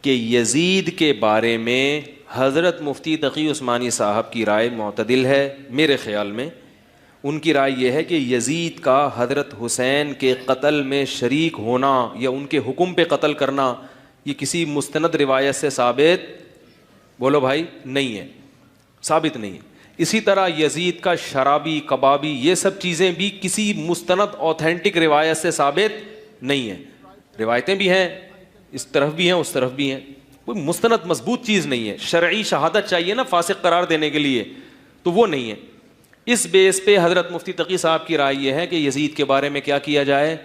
کہ یزید کے بارے میں حضرت مفتی تقی عثمانی صاحب کی رائے معتدل ہے. میرے خیال میں ان کی رائے یہ ہے کہ یزید کا حضرت حسین کے قتل میں شریک ہونا یا ان کے حکم پہ قتل کرنا یہ کسی مستند روایت سے ثابت بولو بھائی نہیں ہے, ثابت نہیں ہے. اسی طرح یزید کا شرابی کبابی یہ سب چیزیں بھی کسی مستند اوتھینٹک روایت سے ثابت نہیں ہے. روایتیں بھی ہیں, اس طرف بھی ہیں اس طرف بھی ہیں, کوئی مستند مضبوط چیز نہیں ہے. شرعی شہادت چاہیے نا فاسق قرار دینے کے لیے, تو وہ نہیں ہے. اس بیس پہ حضرت مفتی تقی صاحب کی رائے یہ ہے کہ یزید کے بارے میں کیا کیا جائے,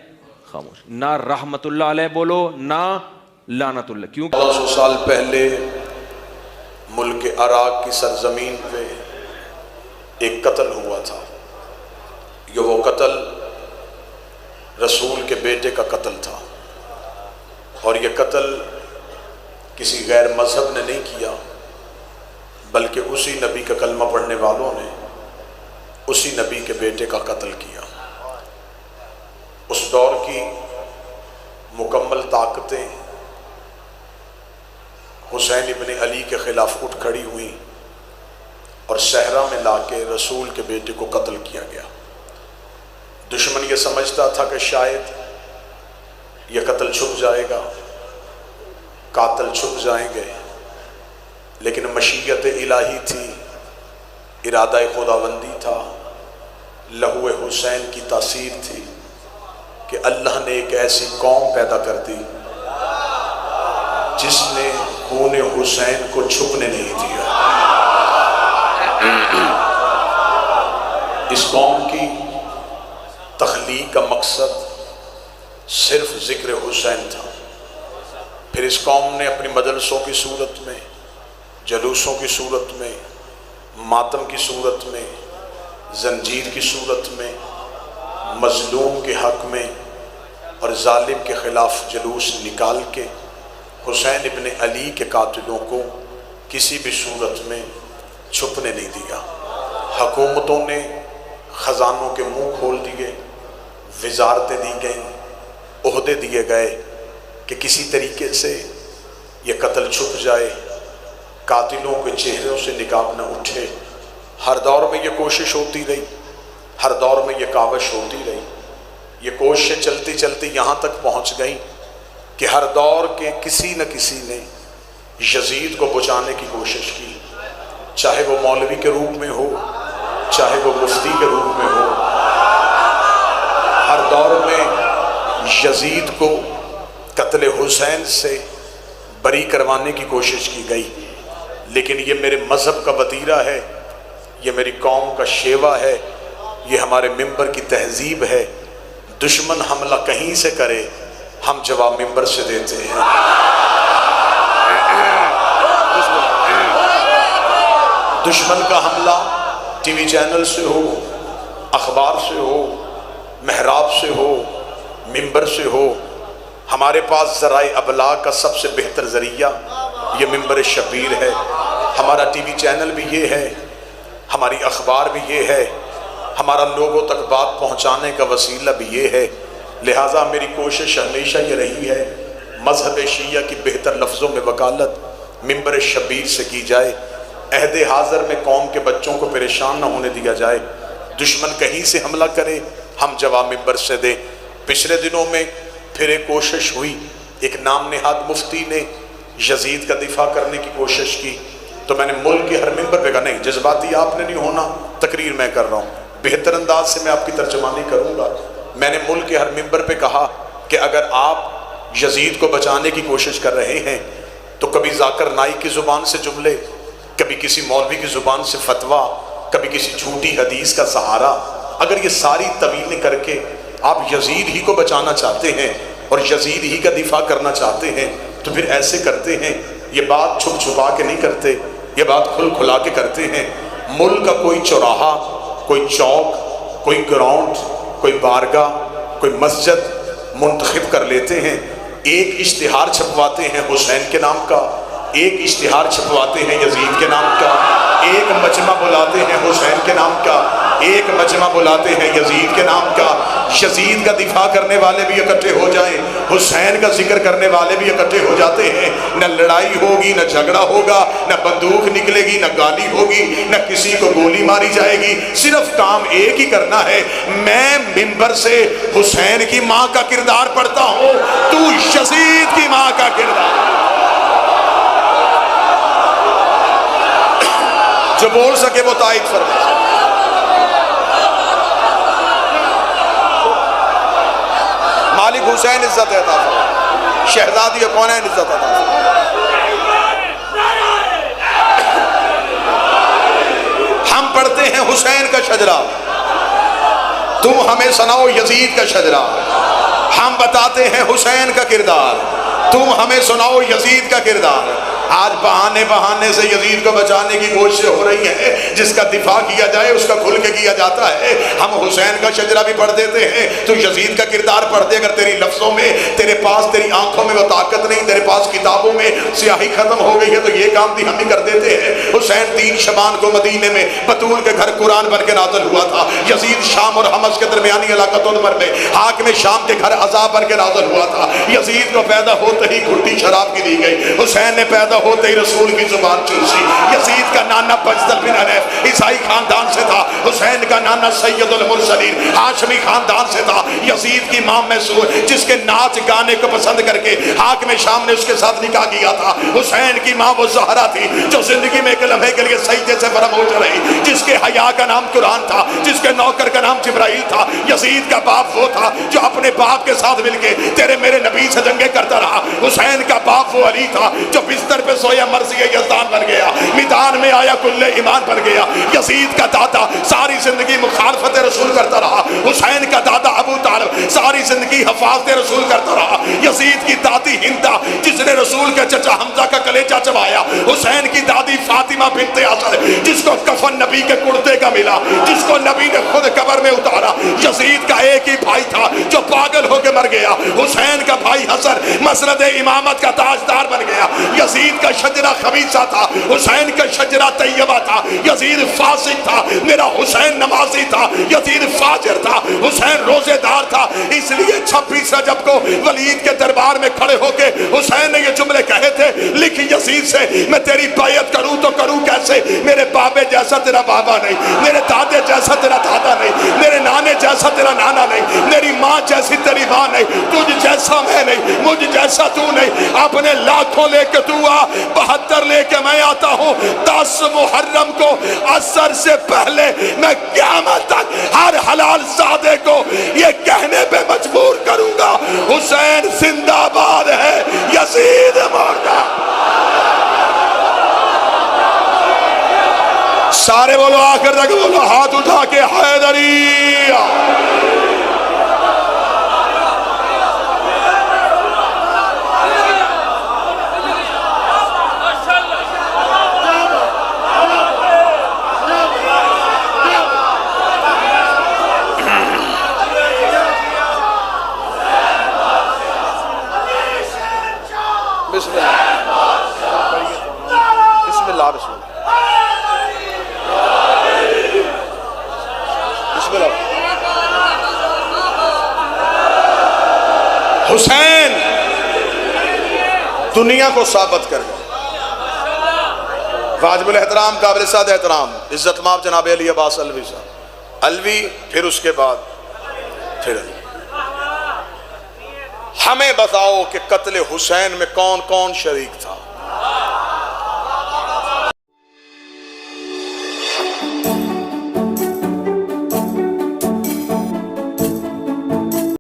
خاموش, نہ رحمت اللہ علیہ بولو نہ لعنت اللہ. کیوں؟ 200 سال پہلے ملک عراق کی سرزمین پہ ایک قتل ہوا تھا. یہ وہ قتل رسول کے بیٹے کا قتل تھا, اور یہ قتل کسی غیر مذہب نے نہیں کیا بلکہ اسی نبی کا کلمہ پڑھنے والوں نے اسی نبی کے بیٹے کا قتل کیا. اس دور کی مکمل طاقتیں حسین ابن علی کے خلاف اٹھ کھڑی ہوئیں اور صحرا میں لا کے رسول کے بیٹے کو قتل کیا گیا. دشمن یہ سمجھتا تھا کہ شاید یہ قتل چھپ جائے گا, قاتل چھپ جائیں گے, لیکن مشیت الہی تھی, ارادہ خداوندی تھا, لہو حسین کی تاثیر تھی کہ اللہ نے ایک ایسی قوم پیدا کر دی جس نے خون حسین کو چھپنے نہیں دیا. اس قوم کی تخلیق کا مقصد صرف ذکر حسین تھا. پھر اس قوم نے اپنی مدرسوں کی صورت میں, جلوسوں کی صورت میں, ماتم کی صورت میں, زنجیر کی صورت میں, مظلوم کے حق میں اور ظالم کے خلاف جلوس نکال کے حسین ابن علی کے قاتلوں کو کسی بھی صورت میں چھپنے نہیں دیا. حکومتوں نے خزانوں کے منہ کھول دیے, وزارتیں دی گئیں, عہدے دیے گئے کہ کسی طریقے سے یہ قتل چھپ جائے, قاتلوں کے چہروں سے نقاب نہ اٹھے. ہر دور میں یہ کوشش ہوتی رہی, ہر دور میں یہ کاوش ہوتی رہی. یہ کوششیں چلتی چلتی یہاں تک پہنچ گئیں کہ ہر دور کے کسی نہ کسی نے یزید کو بچانے کی کوشش کی, چاہے وہ مولوی کے روپ میں ہو, چاہے وہ مفتی کے روپ میں ہو. ہر دور میں یزید کو قتل حسین سے بری کروانے کی کوشش کی گئی, لیکن یہ میرے مذہب کا وتیرہ ہے, یہ میری قوم کا شیوا ہے, یہ ہمارے ممبر کی تہذیب ہے. دشمن حملہ کہیں سے کرے ہم جواب ممبر سے دیتے ہیں. دشمن کا حملہ ٹی وی چینل سے ہو, اخبار سے ہو, محراب سے ہو, ممبر سے ہو, ہمارے پاس ذرائع ابلاغ کا سب سے بہتر ذریعہ یہ ممبر شبیر ہے. ہمارا ٹی وی چینل بھی یہ ہے, ہماری اخبار بھی یہ ہے, ہمارا لوگوں تک بات پہنچانے کا وسیلہ بھی یہ ہے. لہٰذا میری کوشش ہمیشہ یہ رہی ہے مذہب شیعہ کی بہتر لفظوں میں وکالت ممبر شبیر سے کی جائے. عہد حاضر میں قوم کے بچوں کو پریشان نہ ہونے دیا جائے. دشمن کہیں سے حملہ کرے ہم جواب ممبر سے دیں. پچھلے دنوں میں پھر ایک کوشش ہوئی, ایک نام نہاد مفتی نے یزید کا دفاع کرنے کی کوشش کی, تو میں نے ملک کے ہر ممبر پہ کہا نہیں, جذباتی آپ نے نہیں ہونا, تقریر میں کر رہا ہوں, بہتر انداز سے میں آپ کی ترجمانی کروں گا. میں نے ملک کے ہر ممبر پہ کہا کہ اگر آپ یزید کو بچانے کی کوشش کر رہے ہیں تو کبھی ذاکر نائک کی زبان سے جملے, کبھی کسی مولوی کی زبان سے فتویٰ, کبھی کسی جھوٹی حدیث کا سہارا, اگر یہ ساری طویلیں کر کے آپ یزید ہی کو بچانا چاہتے ہیں اور یزید ہی کا دفاع کرنا چاہتے ہیں تو پھر ایسے کرتے ہیں. یہ بات چھپ چھپا کے نہیں کرتے, یہ بات کھل کھلا کے کرتے ہیں. ملک کا کوئی چوراہا, کوئی چوک, کوئی گراؤنڈ, کوئی بارگاہ, کوئی مسجد منتخب کر لیتے ہیں, ایک اشتہار چھپواتے ہیں حسین کے نام کا, ایک اشتہار چھپواتے ہیں یزید کے نام کا, ایک مجمع بلاتے ہیں حسین کے نام کا, ایک مجمع بلاتے ہیں یزید کے نام کا، یزید کا دفاع کرنے والے بھی اکٹھے ہو جائیں، حسین کا ذکر کرنے والے بھی اکٹھے ہو جاتے ہیں، نہ لڑائی ہوگی، نہ جھگڑا ہوگا، نہ بندوق نکلے گی، نہ گالی ہوگی، نہ کسی کو گولی ماری جائے گی، صرف کام ایک ہی کرنا ہے، میں ممبر سے حسین کی ماں کا کردار پڑھتا ہوں، تو یزید کی ماں کا کردار۔ جو بول سکے وہ تائید فرمائے۔ مالک حسین عزت عطا فرمائے، شہزادی کونین عزت عطا فرمائے۔ ہم پڑھتے ہیں حسین کا شجرہ، تم ہمیں سناؤ یزید کا شجرہ، ہم بتاتے ہیں حسین کا کردار، تم ہمیں سناؤ یزید کا کردار۔ آج بہانے سے یزید کو بچانے کی کوششیں ہو رہی ہیں، جس کا دفاع کیا جائے اس کا کھل کے کیا جاتا ہے۔ ہم حسین کا شجرہ بھی پڑھ دیتے ہیں، تو یزید کا کردار پڑھ دے۔ اگر تیری لفظوں میں، تیرے پاس تیری آنکھوں میں وہ طاقت نہیں، تیرے پاس کتابوں میں سیاہی ختم ہو گئی ہے، تو یہ کام بھی ہم ہی کر دیتے ہیں۔ حسین 3 شعبان کو مدینے میں بطول کے گھر قرآن بن کے نازل ہوا تھا۔ یزید شام اور حمص کے درمیانی علاقہ تنمر میں حاکم شام کے گھر عذاب بن کے نازل ہوا تھا۔ یزید کو پیدا ہوتے ہی گھٹی شراب کی دی گئی، حسین نے پیدا ہوتے ہی رسول کی زبان چوسی۔ یزید کا نانا بجدل بن حنیف عیسائی خاندان سے تھا، حسین کا نانا سید المرسلین ہاشمی خاندان سے تھا۔ یزید کی ماں محسود جس کے ناچ گانے کو پسند کر کے حاکم شام نے اس کے ساتھ نکاح کیا تھا۔ حسین کی ماں وہ زہرا تھی جو زندگی میں ایک لمحے کے لیے سجدے سے فراموش رہی، جس کے حیا کا نام قرآن تھا، جس کے نوکر کا نام جبرائیل تھا۔ یزید کا باپ وہ تھا جو اپنے باپ کے ساتھ مل کے تیرے میرے نبی سے جنگیں کرتا رہا۔ حسین کا باپ وہ علی تھا جو بستر پہ سویا مرضی یزدان بن گیا، میدان میں آیا کل ایمان بن گیا۔ یزید کا دادا ساری زندگی مخالفت رسول کرتا رہا، حسین کا دادا ابو طالب ساری زندگی حفاظت رسول کرتا رہا۔ یزید کی دادی ہندا جس نے رسول کے چچا حمزہ کا کلیجہ چبایا، حسین کی دادی فاطمہ بنت اسد جس کو کفن نبی کے کرتے کا ملا، جس کو نبی نے خود قبر میں اتارا۔ یزید کا ایک ہی بھائی تھا جو پاگل ہو کے مر گیا، حسین کا بھائی حسن مسند امامت کا تاجدار بن گیا۔ یزید کا شجرہ خبیثہ تھا، حسین کا شجرہ طیبہ تھا۔ یزید فاسق تھا، میرا حسین نمازی تھا۔ یزید فاجر تھا، حسین روزے دار تھا۔ اس لیے 26 رجب کو ولید کے دربار میں کھڑے ہو کے حسین نے یہ جملے کہے تھے، لکھ یزید سے میں تیری بیعت کروں تو کروں کیسے؟ میرے بابے جیسا تیرا بابا نہیں، میرے دادے جیسا تیرا دادا نہیں، میرے نانے جیسا تیرا نانا نہیں، میری ماں جیسی تیری ماں نہیں، تجھ جیسا میں نہیں، مجھ جیسا تو نہیں۔ اپنے لاکھوں لے کے تو آ، 72 لے کے میں آتا ہوں۔ 10 محرم کو عصر سے پہلے میں قیامت تک ہر حلال زادے کو یہ کہنے پہ مجبور کروں گا، حسین زندہ باد ہے، یزید مردہ۔ سارے بولو، آخر تک بولو، ہاتھ اٹھا کے حیدری۔ بسم اللہ بسم اللہ بسم اللہ۔ حسین دنیا کو ثابت کر گئے، واجب الاحترام قابل سعد احترام عزت مآب جناب علی عباس الوی صاحب، الوی پھر اس کے بعد پھر علی۔ ہمیں بتاؤ کہ قتل حسین میں کون کون شریک تھا؟